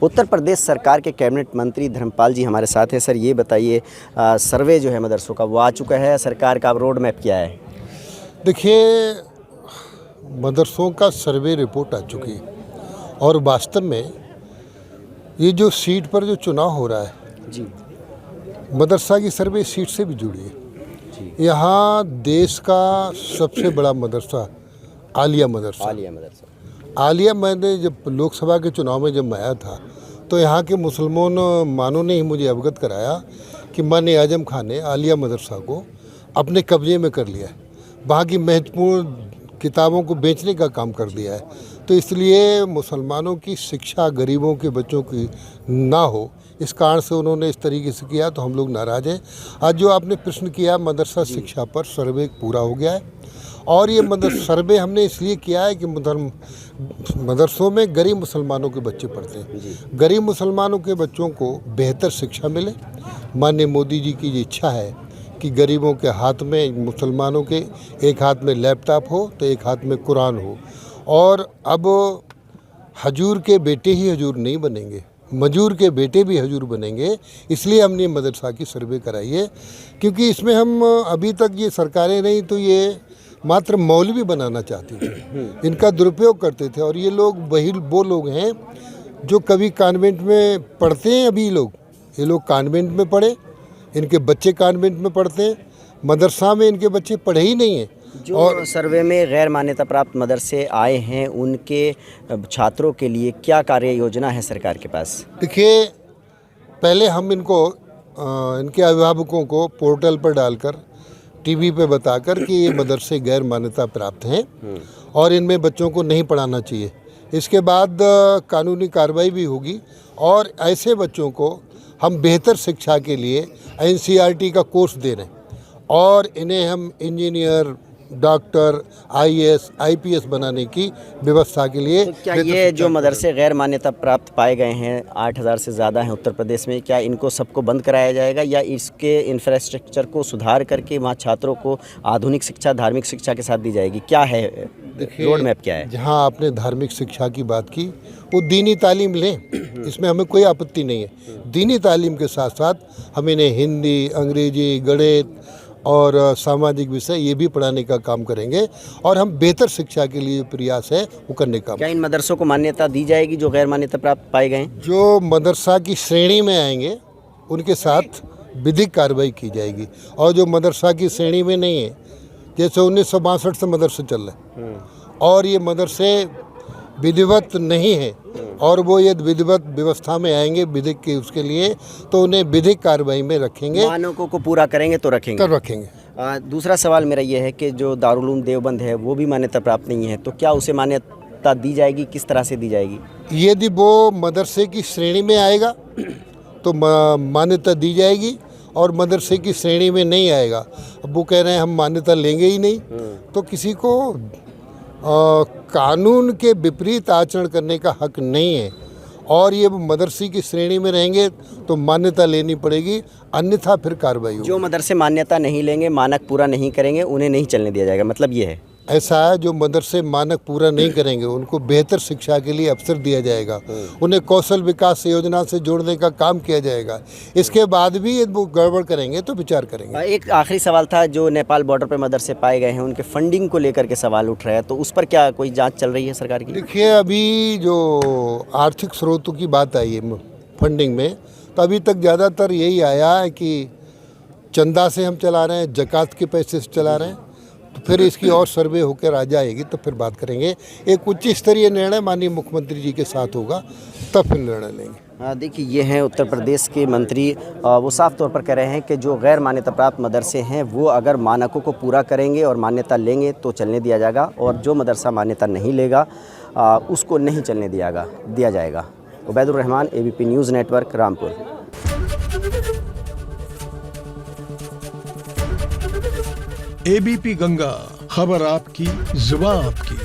उत्तर प्रदेश सरकार के कैबिनेट मंत्री धर्मपाल जी हमारे साथ हैं। सर ये बताइए, सर्वे जो है मदरसों का वो आ चुका है, सरकार का रोड मैप क्या है? देखिए, मदरसों का सर्वे रिपोर्ट आ चुकी है और वास्तव में ये जो सीट पर जो चुनाव हो रहा है जी मदरसा की सर्वे सीट से भी जुड़ी है। यहाँ देश का सबसे बड़ा मदरसा आलिया मदरसा। आलिया मैंने जब लोकसभा के चुनाव में जब मैं आया था तो यहाँ के मुसलमानों ने ही मुझे अवगत कराया कि माननीय आजम खान ने आलिया मदरसा को अपने कब्जे में कर लिया है, वहाँ की महत्वपूर्ण किताबों को बेचने का काम कर दिया है। तो इसलिए मुसलमानों की शिक्षा गरीबों के बच्चों की ना हो, इस कारण से उन्होंने इस तरीके से किया, तो हम लोग नाराज़ हैं। आज जो आपने प्रश्न किया मदरसा शिक्षा पर, सर्वे पूरा हो गया है और ये सर्वे हमने इसलिए किया है कि मदरसों में गरीब मुसलमानों के बच्चे पढ़ते हैं। गरीब मुसलमानों के बच्चों को बेहतर शिक्षा मिले। माननीय मोदी जी की ये इच्छा है कि गरीबों के हाथ में, मुसलमानों के एक हाथ में लैपटॉप हो तो एक हाथ में कुरान हो। और अब हजूर के बेटे ही हजूर नहीं बनेंगे, मजूर के बेटे भी हजूर बनेंगे। इसलिए हमने मदरसा की सर्वे कराई है, क्योंकि इसमें हम अभी तक ये सरकारें नहीं तो ये मात्र मौलवी बनाना चाहती थी, इनका दुरुपयोग करते थे। और ये लोग वही वो लोग हैं जो कभी कॉन्वेंट में पढ़ते हैं। अभी ये लोग कॉन्वेंट में पढ़े, इनके बच्चे कॉन्वेंट में पढ़ते हैं, मदरसा में इनके बच्चे पढ़े ही नहीं हैं। जो और सर्वे में गैर मान्यता प्राप्त मदरसे आए हैं उनके छात्रों के लिए क्या कार्य योजना है सरकार के पास? देखिए, पहले हम इनके अभिभावकों को पोर्टल पर डालकर, टीवी पे बताकर कि ये मदरसे गैर मान्यता प्राप्त हैं और इनमें बच्चों को नहीं पढ़ाना चाहिए। इसके बाद कानूनी कार्रवाई भी होगी और ऐसे बच्चों को हम बेहतर शिक्षा के लिए NCERT का कोर्स दे रहे हैं और इन्हें हम इंजीनियर, डॉक्टर, IAS, IPS बनाने की व्यवस्था के लिए। तो क्या ये जो मदरसे गैर मान्यता प्राप्त पाए गए हैं 8,000 से ज़्यादा हैं उत्तर प्रदेश में, क्या इनको सबको बंद कराया जाएगा या इसके इंफ्रास्ट्रक्चर को सुधार करके वहाँ छात्रों को आधुनिक शिक्षा, धार्मिक शिक्षा के साथ दी जाएगी? क्या है रोड मैप, क्या है? जहाँ आपने धार्मिक शिक्षा की बात की, वो दीनी तालीम लें, इसमें हमें कोई आपत्ति नहीं है। दीनी तालीम के साथ साथ हम इन्हें हिंदी, अंग्रेजी, गणित और सामाजिक विषय ये भी पढ़ाने का काम करेंगे और हम बेहतर शिक्षा के लिए प्रयास है वो करने का। क्या इन मदरसों को मान्यता दी जाएगी जो गैर मान्यता प्राप्त पाए गए हैं? जो मदरसा की श्रेणी में आएंगे उनके साथ विधिक कार्रवाई की जाएगी और जो मदरसा की श्रेणी में नहीं है, जैसे 1962 से मदरसे चल रहे और ये मदरसे विधिवत नहीं है और वो ये विधिवत व्यवस्था में आएंगे विधिक के उसके लिए, तो उन्हें विधिक कार्रवाई में रखेंगे। मानकों को पूरा करेंगे तो रखेंगे। दूसरा सवाल मेरा ये है कि जो दारुल उलूम देवबंद है वो भी मान्यता प्राप्त नहीं है, तो क्या उसे मान्यता दी जाएगी? किस तरह से दी जाएगी? यदि वो मदरसे की श्रेणी में आएगा तो मान्यता दी जाएगी और मदरसे की श्रेणी में नहीं आएगा, अब वो कह रहे हैं हम मान्यता लेंगे ही नहीं, तो किसी को कानून के विपरीत आचरण करने का हक नहीं है। और ये मदरसे की श्रेणी में रहेंगे तो मान्यता लेनी पड़ेगी, अन्यथा फिर कार्रवाई होगी। जो मदरसे मान्यता नहीं लेंगे, मानक पूरा नहीं करेंगे, उन्हें नहीं चलने दिया जाएगा, मतलब ये है? ऐसा है, जो मदरसे मानक पूरा नहीं करेंगे उनको बेहतर शिक्षा के लिए अवसर दिया जाएगा, उन्हें कौशल विकास योजना से जोड़ने का काम किया जाएगा। इसके बाद भी यदि वो गड़बड़ करेंगे तो विचार करेंगे। एक आखिरी सवाल था, जो नेपाल बॉर्डर पर मदरसे पाए गए हैं उनके फंडिंग को लेकर के सवाल उठ रहा है, तो उस पर क्या कोई जाँच चल रही है सरकार की? देखिए, अभी जो आर्थिक स्रोतों की बात आई है फंडिंग में, तो अभी तक ज़्यादातर यही आया है कि चंदा से हम चला रहे हैं, ज़कात के पैसे से चला रहे हैं। तो फिर इसकी और सर्वे होकर आ जाएगी तो फिर बात करेंगे। एक उच्च स्तरीय निर्णय माननीय मुख्यमंत्री जी के साथ होगा, तब फिर निर्णय लेंगे। देखिए, ये हैं उत्तर प्रदेश के मंत्री, वो साफ तौर पर कह रहे हैं कि जो गैर मान्यता प्राप्त मदरसे हैं वो अगर मानकों को पूरा करेंगे और मान्यता लेंगे तो चलने दिया जाएगा, और जो मदरसा मान्यता नहीं लेगा उसको नहीं चलने दिया जाएगा। Ubaidur Rahman, ABP news network, Rampur. ABP Ganga, खबर आपकी, जुबान आपकी।